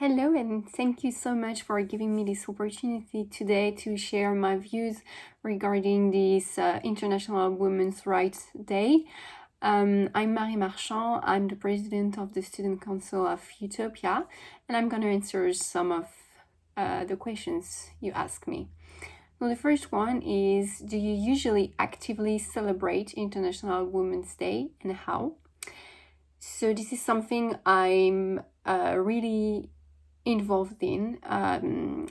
Hello, and thank you so much for giving me this opportunity today to share my views regarding this International Women's Rights Day. I'm Marchand. I'm the president of the Student Council of EUTOPIA, and I'm going to answer some of the questions you asked me. Well, the first one is, do you usually actively celebrate International Women's Day, and how? So this is something I'm really involved in. I'm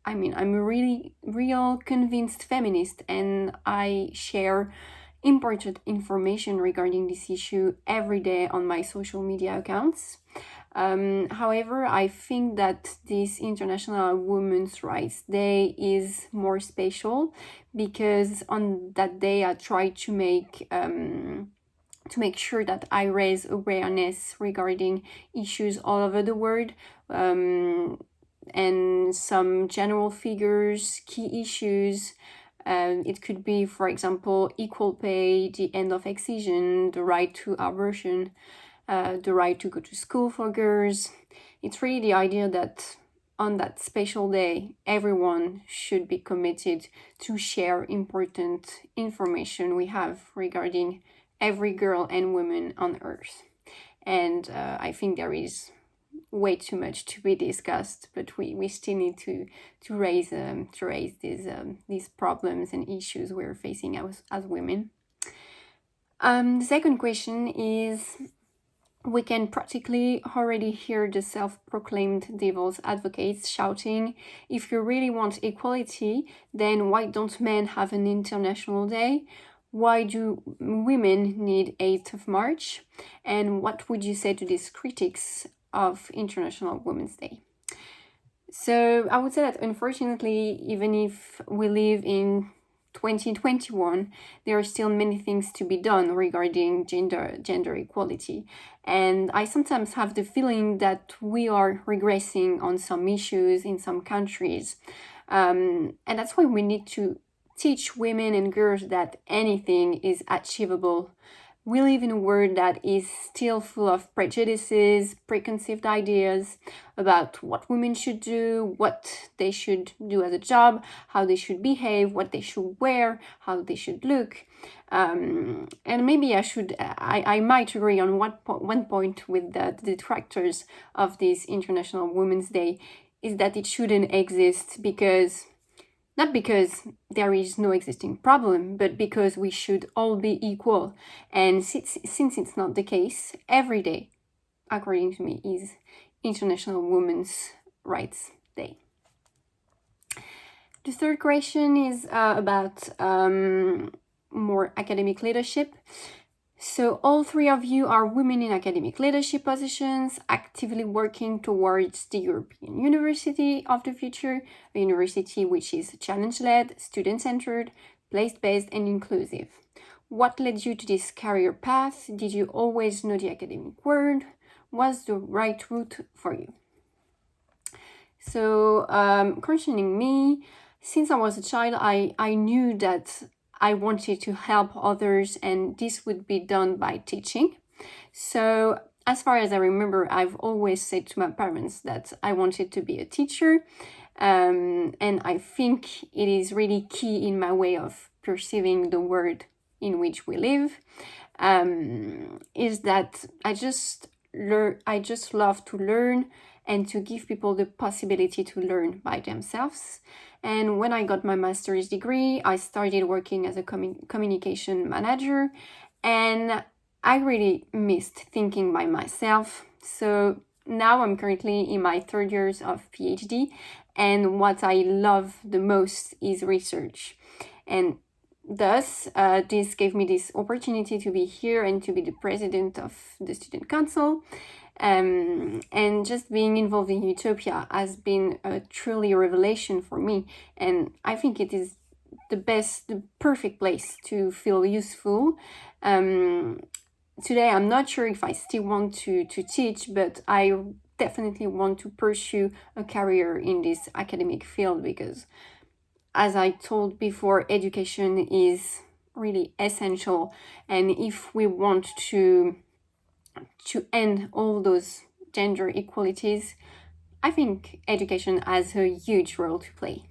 a really real convinced feminist, and I share important information regarding this issue every day on my social media accounts. However, I think that this International Women's Rights Day is more special because on that day I try to make sure that I raise awareness regarding issues all over the world, and some general figures, key issues. It could be, for example, equal pay, the end of excision, the right to abortion, the right to go to school for girls. It's really the idea that on that special day, everyone should be committed to share important information we have regarding every girl and woman on earth. And I think there is way too much to be discussed, but we still need to raise these problems and issues we're facing as women. The second question is, we can practically already hear the self-proclaimed devil's advocates shouting, if you really want equality, then why don't men have an international day? Why do women need 8th of March? And what would you say to these critics of International Women's Day? So I would say that unfortunately, even if we live in 2021, there are still many things to be done regarding gender equality. And I sometimes have the feeling that we are regressing on some issues in some countries. And that's why we need to teach women and girls that anything is achievable. We live in a world that is still full of prejudices, preconceived ideas about what women should do, what they should do as a job, how they should behave, what they should wear, how they should look. And maybe I might agree on one point with the detractors of this International Women's Day, is that it shouldn't exist not because there is no existing problem, but because we should all be equal. And since it's not the case, every day, according to me, is International Women's Rights Day. The third question is about more academic leadership. So all three of you are women in academic leadership positions, actively working towards the European University of the future, a university which is challenge-led, student-centered, place-based, and inclusive. What led you to this career path? Did you always know the academic world? Was the right route for you? So, concerning me, since I was a child, I knew that I wanted to help others, and this would be done by teaching. So as far as I remember, I've always said to my parents that I wanted to be a teacher. And I think it is really key in my way of perceiving the world in which we live, is that I just love to learn and to give people the possibility to learn by themselves. And when I got my master's degree, I started working as a communication manager, and I really missed thinking by myself. So now I'm currently in my 3rd year of PhD, and what I love the most is research. And thus, this gave me this opportunity to be here and to be the president of the Student Council. And just being involved in EUTOPIA has been a truly revelation for me, and I think it is the perfect place to feel useful. Today I'm not sure if I still want to teach, but I definitely want to pursue a career in this academic field, because as I told before, education is really essential, and if we want to end all those gender equalities, I think education has a huge role to play.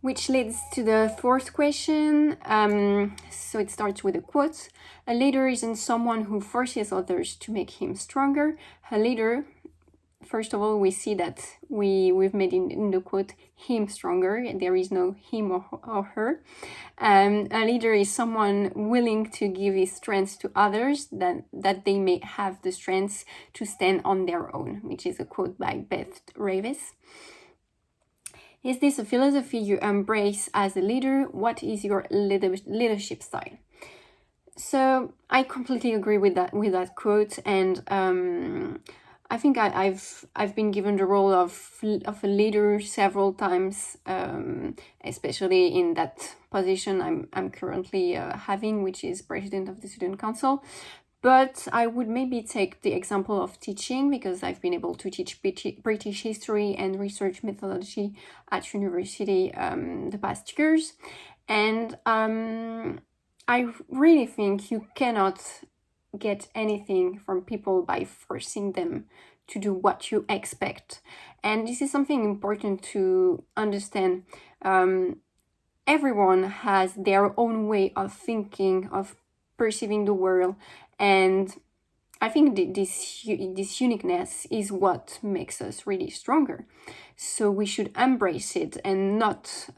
Which leads to the fourth question. So it starts with a quote. A leader isn't someone who forces others to make him stronger. A leader, first of all, we see that we've made in the quote him stronger, and there is no him or her. A leader is someone willing to give his strength to others that they may have the strength to stand on their own, which is a quote by Beth Ravis. Is this a philosophy you embrace as a leader? What is your leadership style? So I completely agree with that quote, and I think I've been given the role of a leader several times, especially in that position I'm currently having, which is president of the student council. But I would maybe take the example of teaching, because I've been able to teach British history and research methodology at university the past years. And I really think you cannot get anything from people by forcing them to do what you expect. And this is something important to understand. Everyone has their own way of thinking, of perceiving the world, and I think this uniqueness is what makes us really stronger. So we should embrace it and not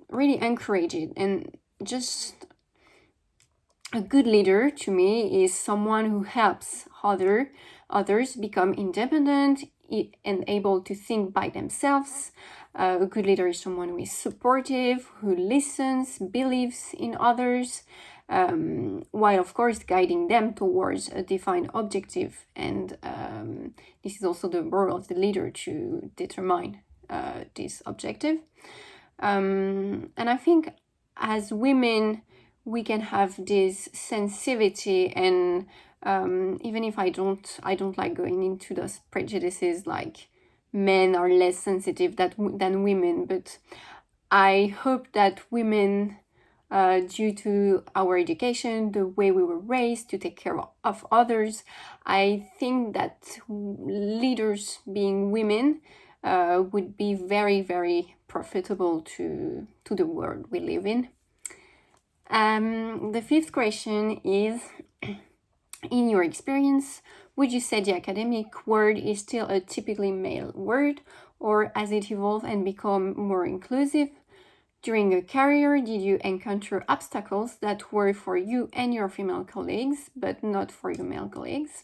really encourage it. And just a good leader to me is someone who helps others become independent and able to think by themselves. A good leader is someone who is supportive, who listens, believes in others, while of course guiding them towards a defined objective. And this is also the role of the leader to determine this objective. And I think as women, we can have this sensitivity, and even if I don't like going into those prejudices like men are less sensitive than women, but I hope that women, due to our education, the way we were raised to take care of others, I think that leaders being women would be very, very profitable to the world we live in. The fifth question is, in your experience, would you say the academic word is still a typically male word, or has it evolved and become more inclusive? During a career, did you encounter obstacles that were for you and your female colleagues, but not for your male colleagues?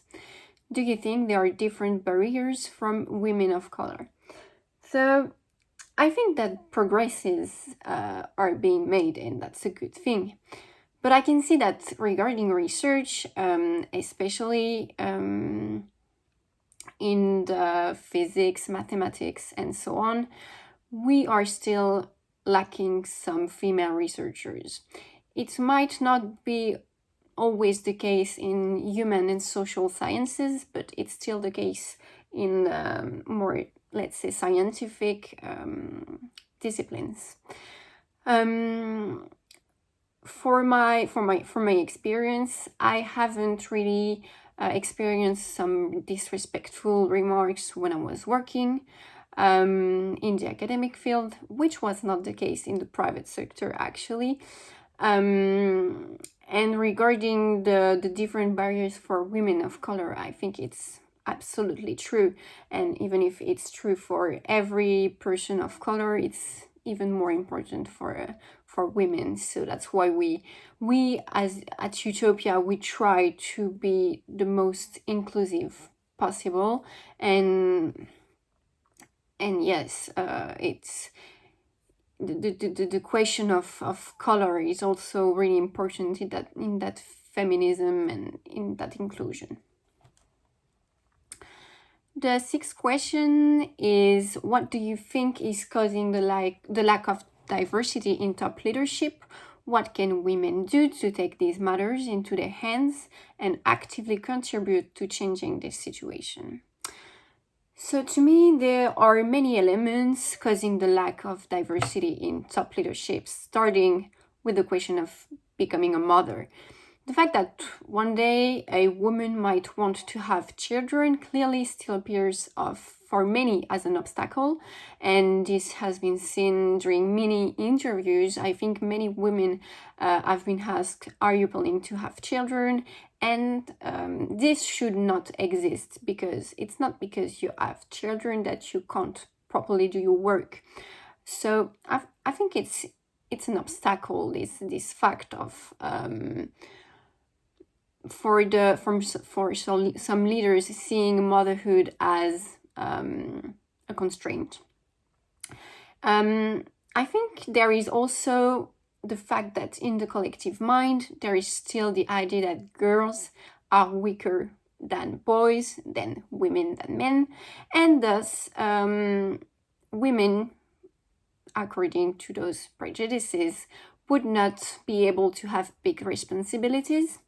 Do you think there are different barriers from women of color? So I think that progresses are being made, and that's a good thing. But I can see that regarding research, especially in the physics, mathematics, and so on, we are still lacking some female researchers. It might not be always the case in human and social sciences, but it's still the case in more, let's say, scientific disciplines. For my experience, I haven't really experienced some disrespectful remarks when I was working in the academic field, which was not the case in the private sector, actually. And regarding the different barriers for women of color, I think it's absolutely true. And even if it's true for every person of color, it's even more important for women. So that's why we as at EUTOPIA, we try to be the most inclusive possible. And yes, it's the question of color is also really important in that feminism and in that inclusion. The sixth question is, what do you think is causing the lack of diversity in top leadership? What can women do to take these matters into their hands and actively contribute to changing this situation? So to me, there are many elements causing the lack of diversity in top leadership, starting with the question of becoming a mother. The fact that one day a woman might want to have children clearly still appears for many as an obstacle, and this has been seen during many interviews. I think many women have been asked, are you planning to have children? And this should not exist, because it's not because you have children that you can't properly do your work. So I think it's an obstacle, this fact of for some leaders seeing motherhood as a constraint. I think there is also the fact that in the collective mind there is still the idea that girls are weaker than boys, than women, than men, and thus women, according to those prejudices, would not be able to have big responsibilities.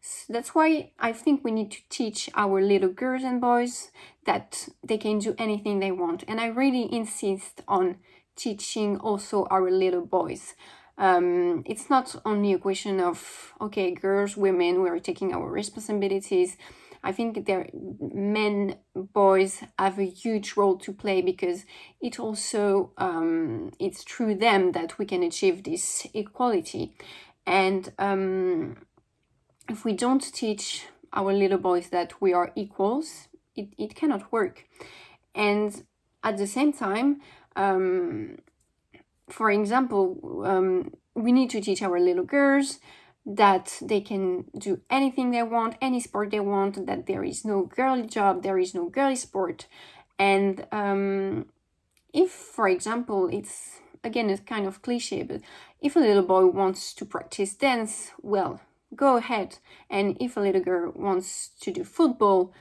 So that's why I think we need to teach our little girls and boys that they can do anything they want. And I really insist on teaching also our little boys. It's not only a question of, okay, girls, women, we are taking our responsibilities. I think men, boys have a huge role to play, because it also it's through them that we can achieve this equality. And if we don't teach our little boys that we are equals, it cannot work. And at the same time, for example, we need to teach our little girls that they can do anything they want, any sport they want, that there is no girly job, there is no girly sport. And if, for example, it's, again, a kind of cliche, but if a little boy wants to practice dance, well, go ahead. And if a little girl wants to do football,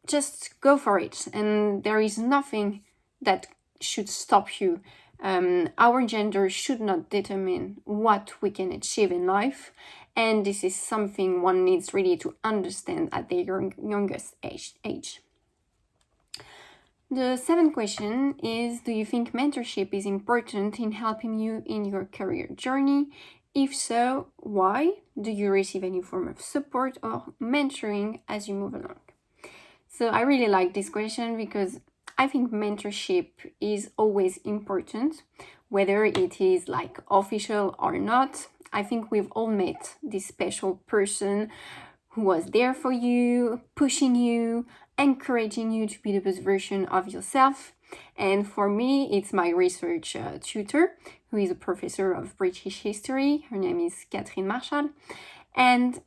just go for it. And there is nothing that should stop you. Our gender should not determine what we can achieve in life, and this is something one needs really to understand at the youngest age. The seventh question is, do you think mentorship is important in helping you in your career journey? If so, why? Do you receive any form of support or mentoring as you move along? So I really like this question, because I think mentorship is always important, whether it is like official or not. I think we've all met this special person who was there for you, pushing you, encouraging you to be the best version of yourself. And for me, it's my research tutor, who is a professor of British history. Her name is Catherine Marchand. And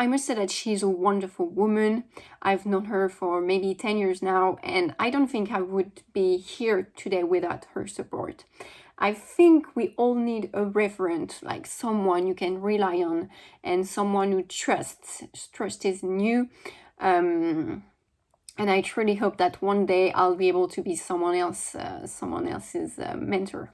I must say that she's a wonderful woman. I've known her for maybe 10 years now, and I don't think I would be here today without her support. I think we all need a referent, like someone you can rely on, and someone who trusts in you. And I truly hope that one day I'll be able to be someone else's mentor.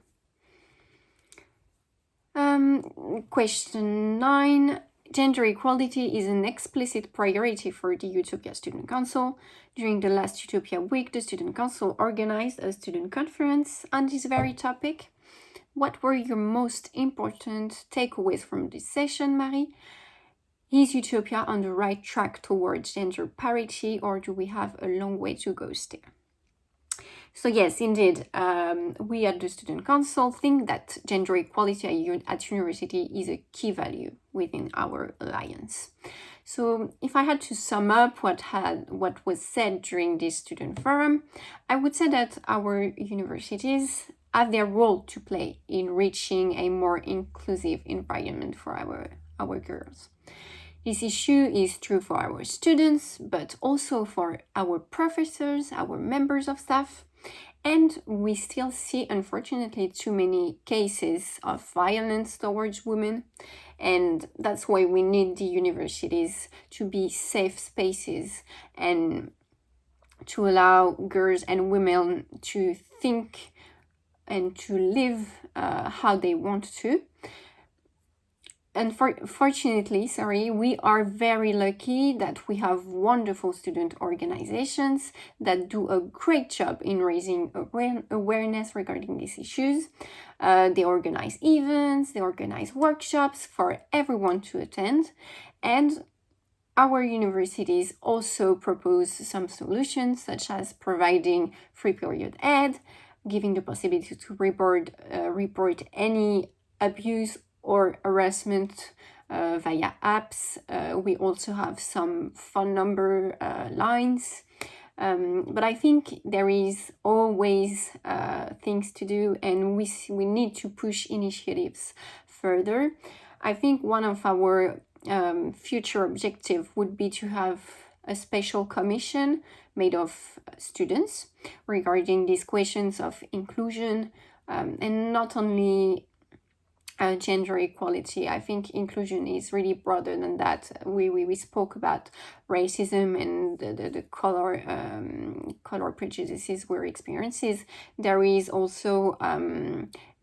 Question 9. Gender equality is an explicit priority for the EUTOPIA Student Council. During the last EUTOPIA week, the Student Council organized a student conference on this very topic. What were your most important takeaways from this session, Marie? Is EUTOPIA on the right track towards gender parity, or do we have a long way to go still? So yes, indeed, we at the Student Council think that gender equality at university is a key value within our alliance. So if I had to sum up what was said during this student forum, I would say that our universities have their role to play in reaching a more inclusive environment for our girls. This issue is true for our students, but also for our professors, our members of staff. And we still see, unfortunately, too many cases of violence towards women. And that's why we need the universities to be safe spaces and to allow girls and women to think and to live how they want to. unfortunately, we are very lucky that we have wonderful student organizations that do a great job in raising awareness regarding these issues. They organize events, they organize workshops for everyone to attend, and our universities also propose some solutions, such as providing free period ed, giving the possibility to report any abuse or harassment via apps. We also have some phone number lines. But I think there is always things to do, and we need to push initiatives further. I think one of our future objective would be to have a special commission made of students regarding these questions of inclusion, and not only gender equality. I think inclusion is really broader than that. We spoke about racism and the color prejudices we're experiences. There is also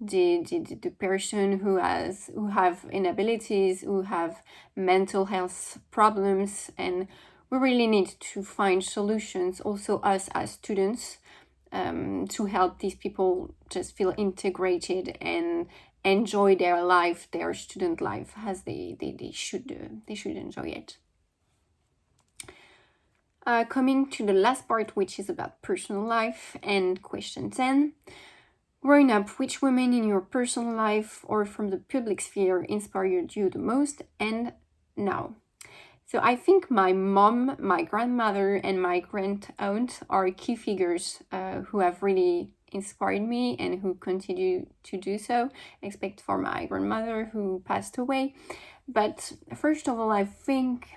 the person who have inabilities, who have mental health problems, and we really need to find solutions, also us as students, to help these people just feel integrated and enjoy their life, their student life, as they should enjoy it. Coming to the last part, which is about personal life, and question 10. Growing up, which women in your personal life or from the public sphere inspired you the most, and now? So I think my mom, my grandmother, and my grand-aunt are key figures who have really inspired me and who continue to do so, except for my grandmother who passed away. But first of all, I think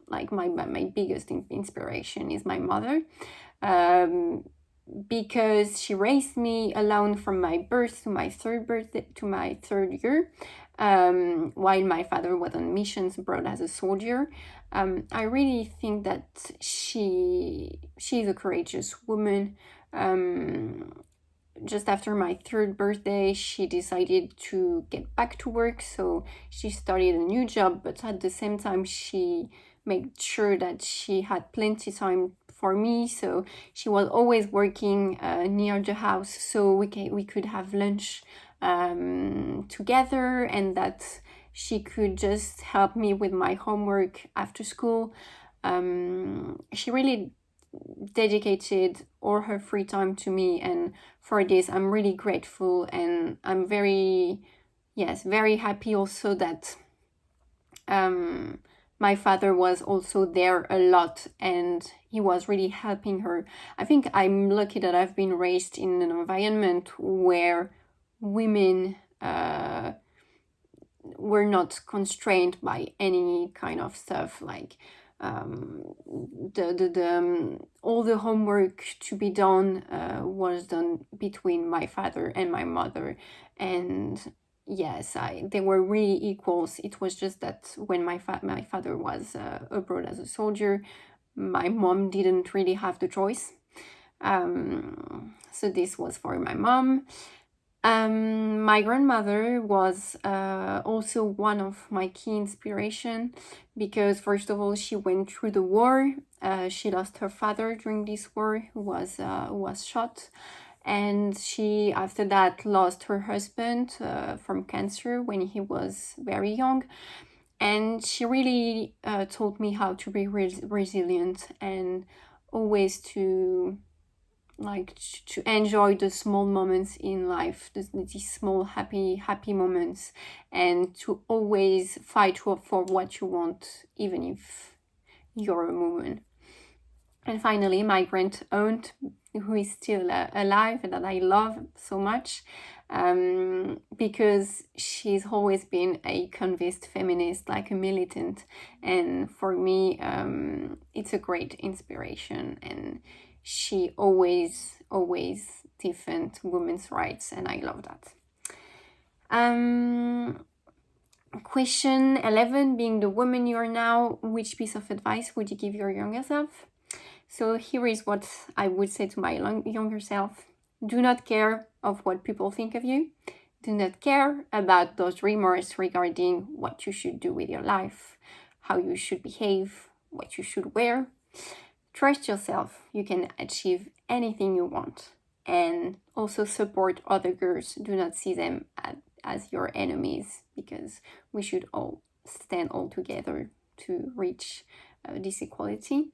like my biggest inspiration is my mother, because she raised me alone from my birth to my third year, while my father was on missions abroad as a soldier. I really think that she's a courageous woman. Just after my third birthday, she decided to get back to work, so she started a new job, but at the same time she made sure that she had plenty time for me, so she was always working near the house, so we could have lunch together, and that she could just help me with my homework after school. She really dedicated all her free time to me, and for this I'm really grateful, and I'm very happy also that my father was also there a lot, and he was really helping her. I think I'm lucky that I've been raised in an environment where women were not constrained by any kind of stuff, like all the homework to be done was done between my father and my mother, and yes, they were really equals. It was just that when my father was abroad as a soldier, my mom didn't really have the choice. So this was for my mom. My grandmother was also one of my key inspiration, because first of all, she went through the war. She lost her father during this war, who was shot, and she after that lost her husband from cancer when he was very young. And she really taught me how to be resilient, and always to enjoy the small moments in life, these small happy moments, and to always fight for what you want, even if you're a woman. And finally, my grand-aunt, who is still alive and that I love so much, because she's always been a convinced feminist, like a militant, and for me it's a great inspiration, and she always defends women's rights, and I love that. Question 11, being the woman you are now, which piece of advice would you give your younger self? So here is what I would say to my younger self. Do not care of what people think of you. Do not care about those remorse regarding what you should do with your life, how you should behave, what you should wear. Trust yourself. You can achieve anything you want. And also support other girls. Do not see them as your enemies, because we should all stand all together to reach this equality.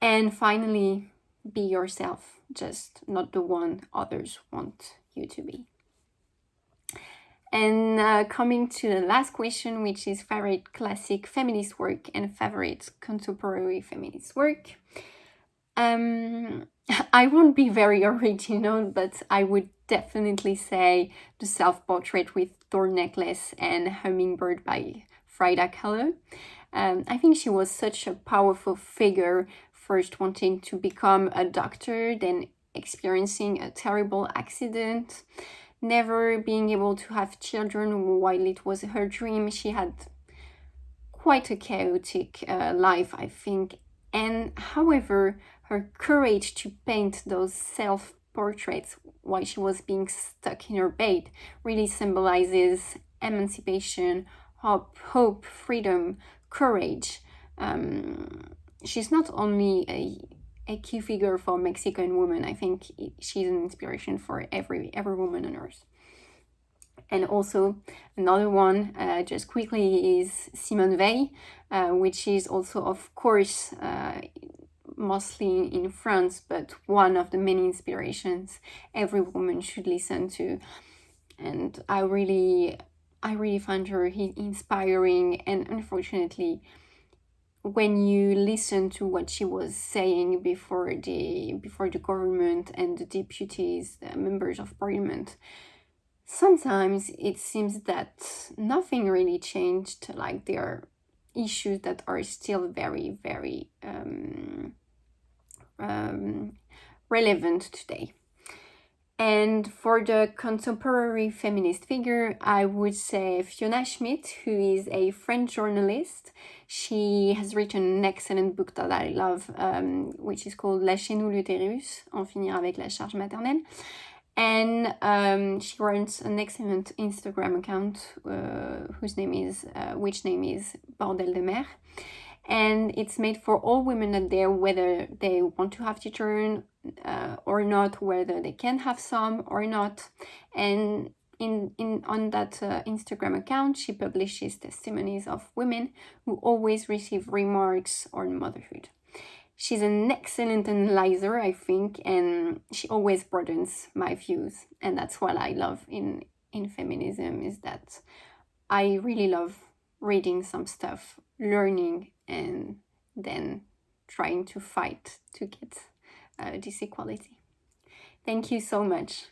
And finally, be yourself, just not the one others want you to be. And coming to the last question, which is favorite classic feminist work and favorite contemporary feminist work. I won't be very original, but I would definitely say The Self-Portrait with Thorn Necklace and Hummingbird by Frida Kahlo. I think she was such a powerful figure, first wanting to become a doctor, then experiencing a terrible accident, never being able to have children while it was her dream. She had quite a chaotic life, I think. And however, her courage to paint those self-portraits while she was being stuck in her bed really symbolizes emancipation, hope, freedom, courage. She's not only a key figure for Mexican women. I think she's an inspiration for every woman on earth. And also another one, just quickly, is Simone Weil, which is also, of course, mostly in France, but one of the many inspirations every woman should listen to. And I really find her inspiring. And unfortunately, when you listen to what she was saying before the government and the deputies, the members of parliament, sometimes it seems that nothing really changed. Like, there are issues that are still very, very relevant today. And for the contemporary feminist figure, I would say Fiona Schmidt, who is a French journalist. She has written an excellent book that I love, which is called Lâchez-nous l'utérus, en finir avec la charge maternelle. And she runs an excellent Instagram account, which name is Bordel de Mère. And it's made for all women out there, whether they want to have children or not, whether they can have some or not. And on that Instagram account, she publishes testimonies of women who always receive remarks on motherhood. She's an excellent analyzer, I think, and she always broadens my views. And that's what I love in feminism, is that I really love reading some stuff, learning, and then trying to fight to get this equality. Thank you so much.